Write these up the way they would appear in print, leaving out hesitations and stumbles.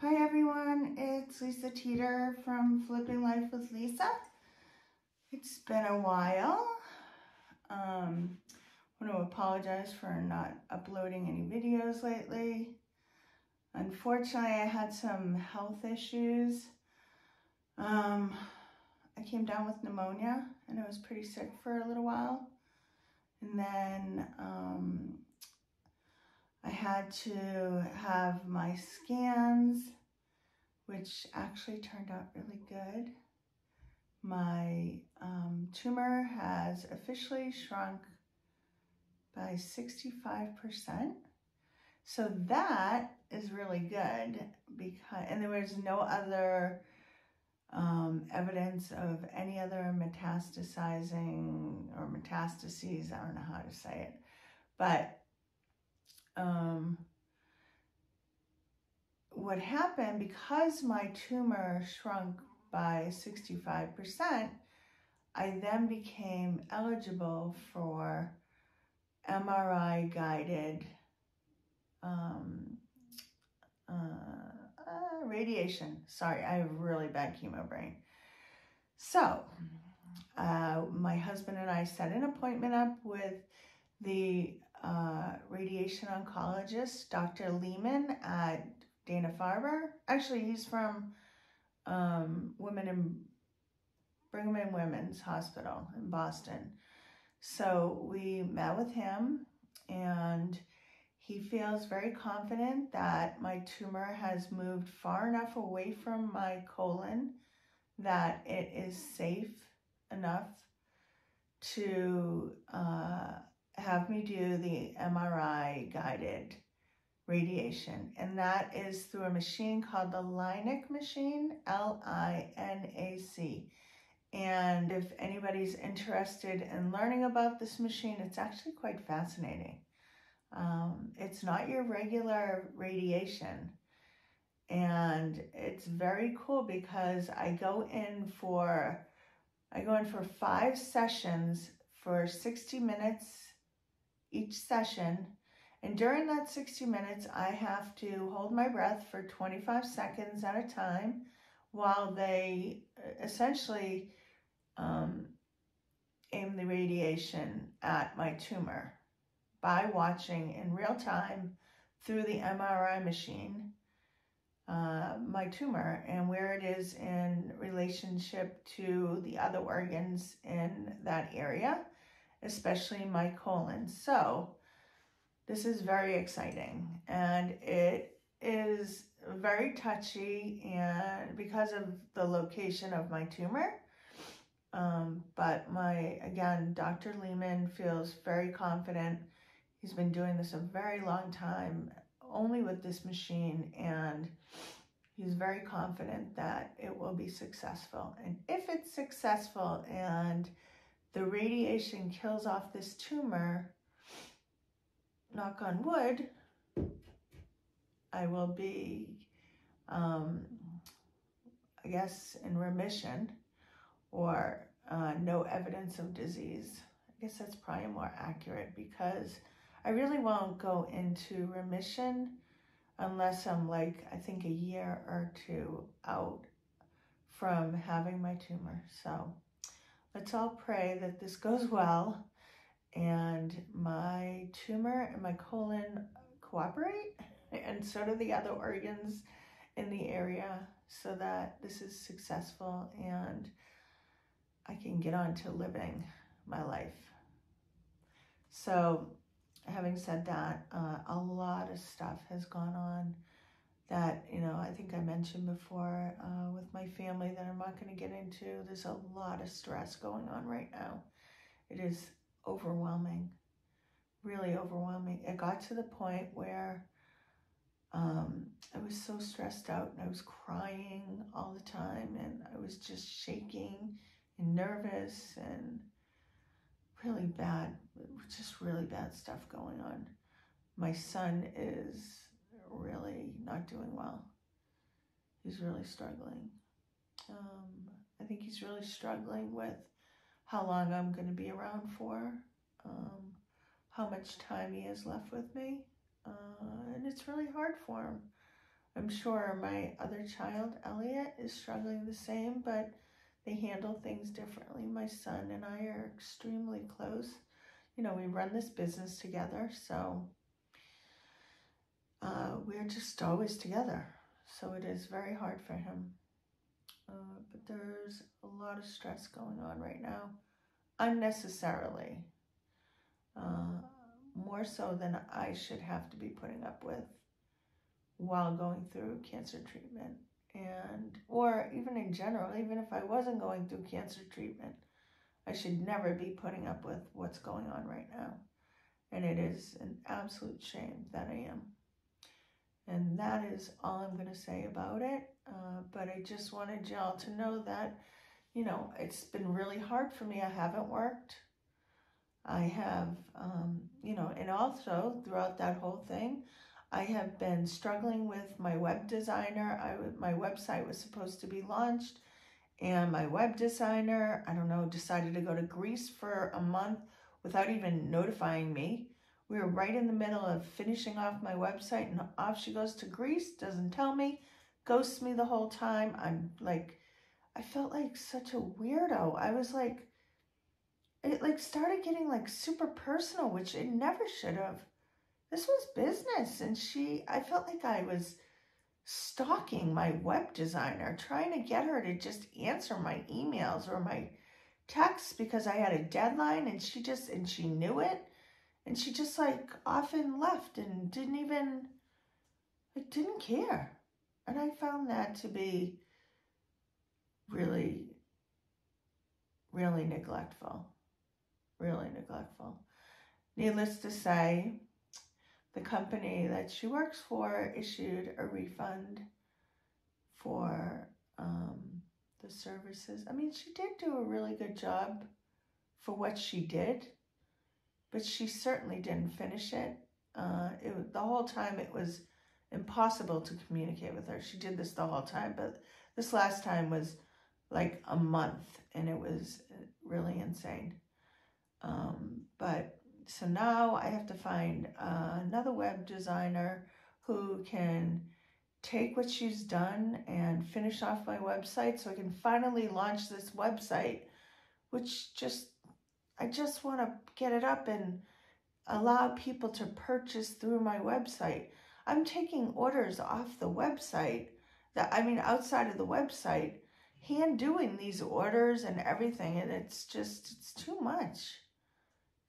Hi everyone, it's Lisa Teeter from Flipping Life with Lisa. It's been a while. I want to apologize for not uploading any videos lately. Unfortunately, I had some health issues. I came down with pneumonia and I was pretty sick for a little while. And then I had to have my scans, which actually turned out really good. My tumor has officially shrunk by 65%. So that is really good because, and there was no other evidence of any other metastasizing or metastases. I don't know how to say it, but what happened, because my tumor shrunk by 65%, I then became eligible for MRI guided radiation. Sorry, I have really bad chemo brain. So my husband and I set an appointment up with the radiation oncologist, Dr. Lehman at Dana-Farber. Actually, he's from Brigham and Women's Hospital in Boston. So we met with him and he feels very confident that my tumor has moved far enough away from my colon that it is safe enough to have me do the MRI guided radiation. And that is through a machine called the Linac machine, L-I-N-A-C. And if anybody's interested in learning about this machine, it's actually quite fascinating. It's not your regular radiation. And it's very cool because I go in for 5 sessions for 60 minutes each session. And during that 60 minutes, I have to hold my breath for 25 seconds at a time while they essentially aim the radiation at my tumor by watching in real time through the MRI machine my tumor and where it is in relationship to the other organs in that area, especially my colon. So this is very exciting, and it is very touchy and because of the location of my tumor. But again, Dr. Lehman feels very confident. He's been doing this a very long time, only with this machine, and he's very confident that it will be successful. And if it's successful and the radiation kills off this tumor, knock on wood, I will be, I guess, in remission or no evidence of disease. I guess that's probably more accurate because I really won't go into remission unless I'm like, I think a year or two out from having my tumor. So let's all pray that this goes well and my tumor and my colon cooperate, and so do the other organs in the area, so that this is successful and I can get on to living my life. So having said that, a lot of stuff has gone on that, I think I mentioned before with my family that I'm not going to get into. There's a lot of stress going on right now. It is overwhelming, really overwhelming. It got to the point where I was so stressed out and I was crying all the time and I was just shaking and nervous and really bad, just really bad stuff going on. My son is really not doing well. He's really struggling. I think he's really struggling with how long I'm going to be around for, how much time he has left with me, and it's really hard for him. I'm sure my other child, Elliot, is struggling the same, but they handle things differently. My son and I are extremely close. You know, we run this business together, so we're just always together. So it is very hard for him. But there's a lot of stress going on right now, unnecessarily. More so than I should have to be putting up with while going through cancer treatment. Or even in general, even if I wasn't going through cancer treatment, I should never be putting up with what's going on right now. And it is an absolute shame that I am. And that is all I'm going to say about it. But I just wanted y'all to know that, you know, it's been really hard for me. I haven't worked. I have, you know, and also throughout that whole thing, I have been struggling with my web designer. My website was supposed to be launched, and my web designer, I don't know, decided to go to Greece for a month without even notifying me. We were right in the middle of finishing off my website, and off she goes to Greece, doesn't tell me, ghosts me the whole time. I'm like, I felt like such a weirdo. I was like, it like started getting like super personal, which it never should have. This was business, and I felt like I was stalking my web designer, trying to get her to just answer my emails or my texts because I had a deadline, and she knew it, and she just like often left and didn't care. And I found that to be really, really neglectful. Really neglectful. Needless to say, the company that she works for issued a refund for the services. I mean, she did do a really good job for what she did, but she certainly didn't finish it. The whole time it was impossible to communicate with her. She did this the whole time, but this last time was like a month, and it was really insane. But so now I have to find another web designer who can take what she's done and finish off my website so I can finally launch this website, which I just want to get it up and allow people to purchase through my website. I'm taking orders off the website, outside of the website, hand doing these orders and everything, and it's too much.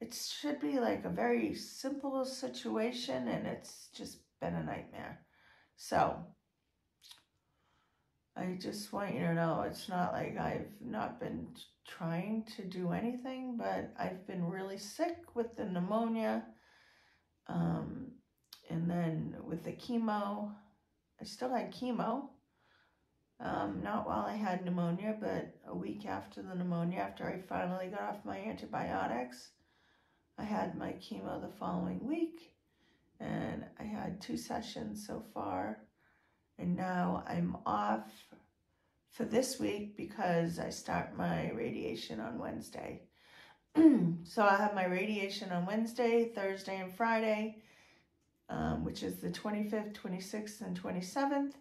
It should be like a very simple situation, and it's just been a nightmare. So I just want you to know, it's not like I've not been trying to do anything, but I've been really sick with the pneumonia. And then with the chemo, I still had chemo. Not while I had pneumonia, but a week after the pneumonia, after I finally got off my antibiotics. I had my chemo the following week, and I had 2 sessions so far, and now I'm off for this week because I start my radiation on Wednesday. So I have my radiation on Wednesday, Thursday, and Friday, which is the 25th, 26th, and 27th,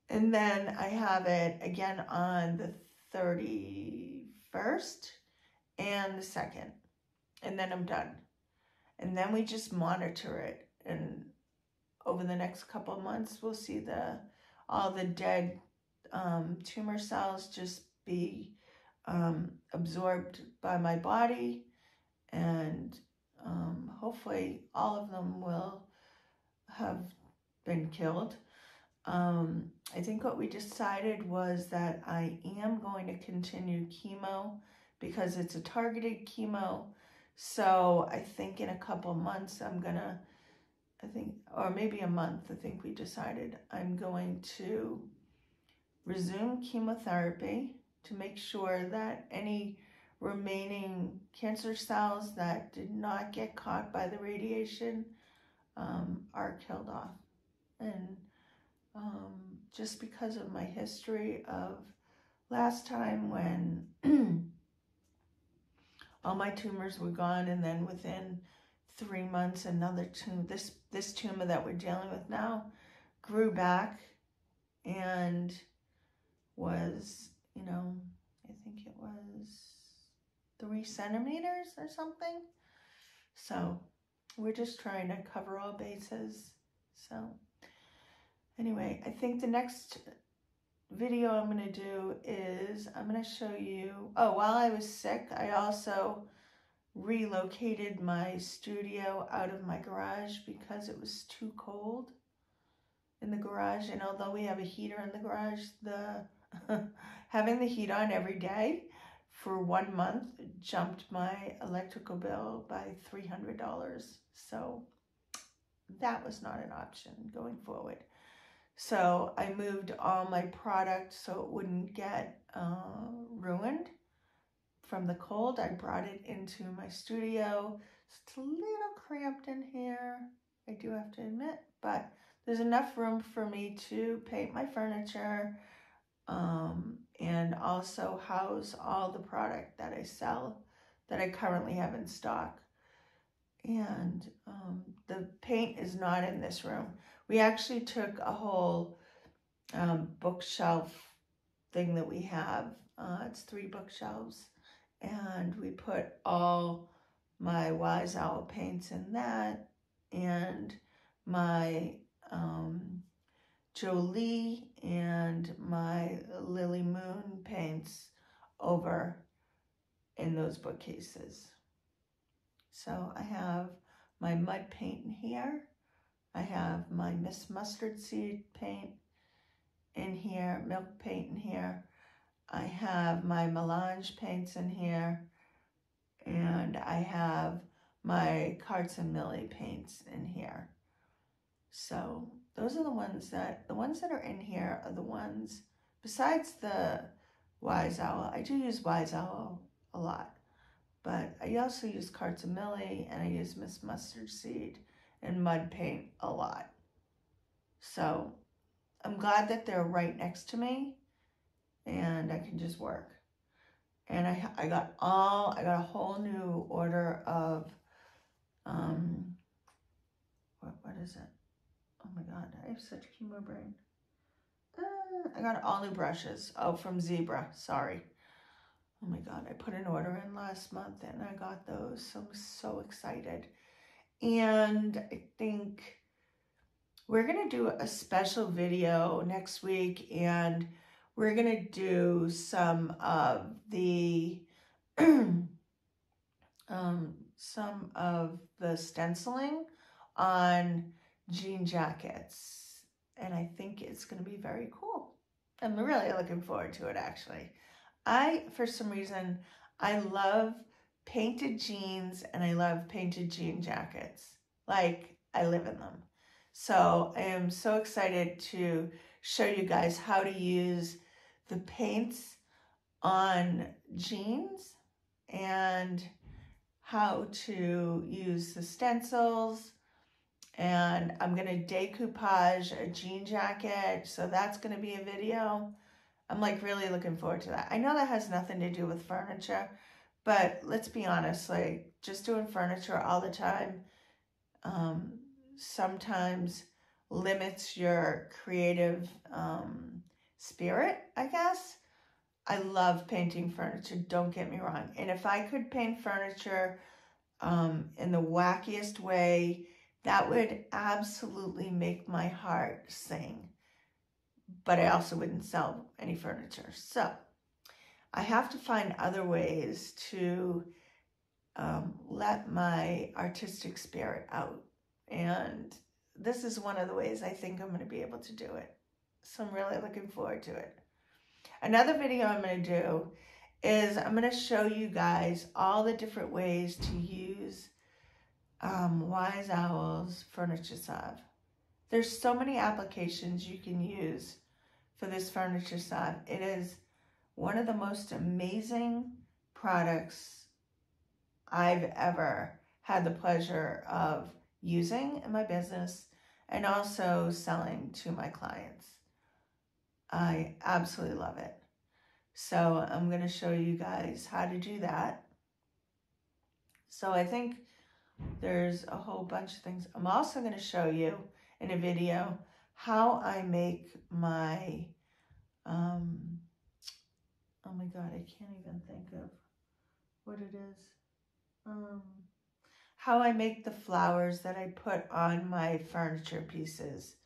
and then I have it again on the 31st and the 2nd. And then I'm done. And then we just monitor it. And over the next couple of months, we'll see all the dead tumor cells just be absorbed by my body. And hopefully all of them will have been killed. I think what we decided was that I am going to continue chemo because it's a targeted chemo. So I think in a couple months or maybe a month, I think we decided I'm going to resume chemotherapy to make sure that any remaining cancer cells that did not get caught by the radiation are killed off. And just because of my history of last time when all my tumors were gone, and then within 3 months, another tumor, this tumor that we're dealing with now, grew back and was, you know, I think it was 3 centimeters or something. So we're just trying to cover all bases. So anyway, I think the next video I'm going to do is I'm going to show you, oh, while I was sick, I also relocated my studio out of my garage because it was too cold in the garage. And although we have a heater in the garage, having the heat on every day for 1 month jumped my electrical bill by $300. So that was not an option going forward. So I moved all my product so it wouldn't get ruined from the cold. I brought it into my studio. It's a little cramped in here, I do have to admit, but there's enough room for me to paint my furniture and also house all the product that I sell that I currently have in stock. And the paint is not in this room. We actually took a whole bookshelf thing that we have. It's 3 bookshelves. And we put all my Wise Owl paints in that. And my Jolie and my Lily Moon paints over in those bookcases. So I have my mud paint in here. I have my Miss Mustard Seed paint in here, milk paint in here. I have my melange paints in here. And I have my Carts and Millie paints in here. So those are the ones that are in here are the ones, besides the Wise Owl. I do use Wise Owl a lot. But I also use Carts and Millie, and I use Miss Mustard Seed and mud paint a lot. So I'm glad that they're right next to me and I can just work. And I got a whole new order of, what is it? Oh my God, I have such chemo brain. I got all new brushes. Oh, from Zebra, sorry. Oh my God, I put an order in last month and I got those, so I'm so excited. And I think we're gonna do a special video next week, and we're gonna do some of the stenciling on jean jackets, and I think it's gonna be very cool. I'm really looking forward to it, actually. For some reason, I love painted jeans and I love painted jean jackets. Like, I live in them. So I am so excited to show you guys how to use the paints on jeans and how to use the stencils. And I'm going to decoupage a jean jacket. So that's going to be a video. I'm like really looking forward to that. I know that has nothing to do with furniture, but let's be honest, like just doing furniture all the time sometimes limits your creative spirit, I guess. I love painting furniture, don't get me wrong. And if I could paint furniture in the wackiest way, that would absolutely make my heart sing. But I also wouldn't sell any furniture. So I have to find other ways to let my artistic spirit out. And this is one of the ways I think I'm going to be able to do it. So I'm really looking forward to it. Another video I'm going to do is I'm going to show you guys all the different ways to use Wise Owl's furniture salve. There's so many applications you can use for this furniture salve. It is one of the most amazing products I've ever had the pleasure of using in my business and also selling to my clients. I absolutely love it. So I'm going to show you guys how to do that. So I think there's a whole bunch of things. I'm also going to show you in a video how I make my, oh my God, I can't even think of what it is. How I make the flowers that I put on my furniture pieces.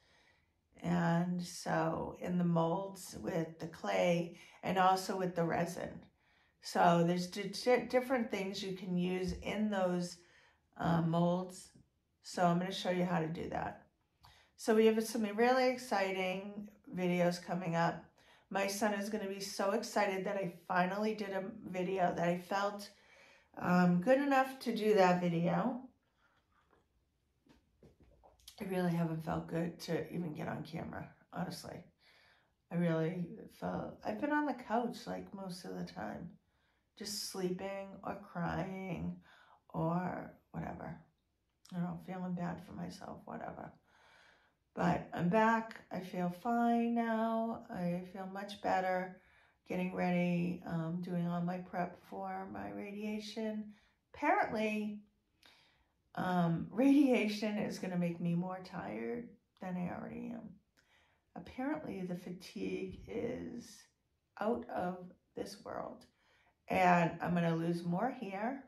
And so in the molds with the clay and also with the resin. So there's different things you can use in those molds. So I'm going to show you how to do that. So we have some really exciting videos coming up. My son is going to be so excited that I finally did a video that I felt good enough to do that video. I really haven't felt good to even get on camera, honestly. I really felt, I've been on the couch like most of the time, just sleeping or crying or whatever. I don't know, feeling bad for myself, whatever. But I'm back. I feel fine now. I feel much better. Getting ready, doing all my prep for my radiation. Apparently, radiation is going to make me more tired than I already am. Apparently, the fatigue is out of this world. And I'm going to lose more hair,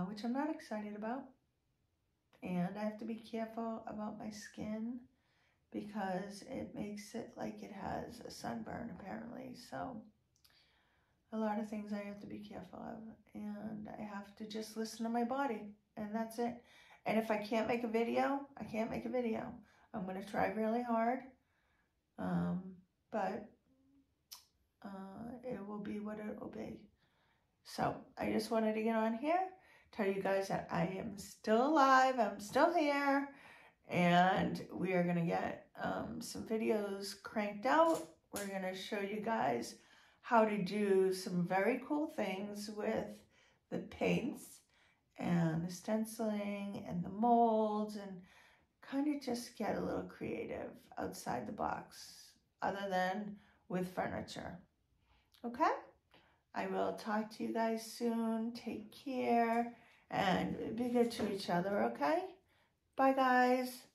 which I'm not excited about. And I have to be careful about my skin because it makes it like it has a sunburn, apparently. So a lot of things I have to be careful of. And I have to just listen to my body. And that's it. And if I can't make a video, I can't make a video. I'm going to try really hard. But it will be what it will be. So I just wanted to get on here, tell you guys that I am still alive, I'm still here, and we are going to get some videos cranked out. We're going to show you guys how to do some very cool things with the paints and the stenciling and the molds, and kind of just get a little creative outside the box, other than with furniture. Okay? I will talk to you guys soon. Take care and be good to each other, okay? Bye, guys.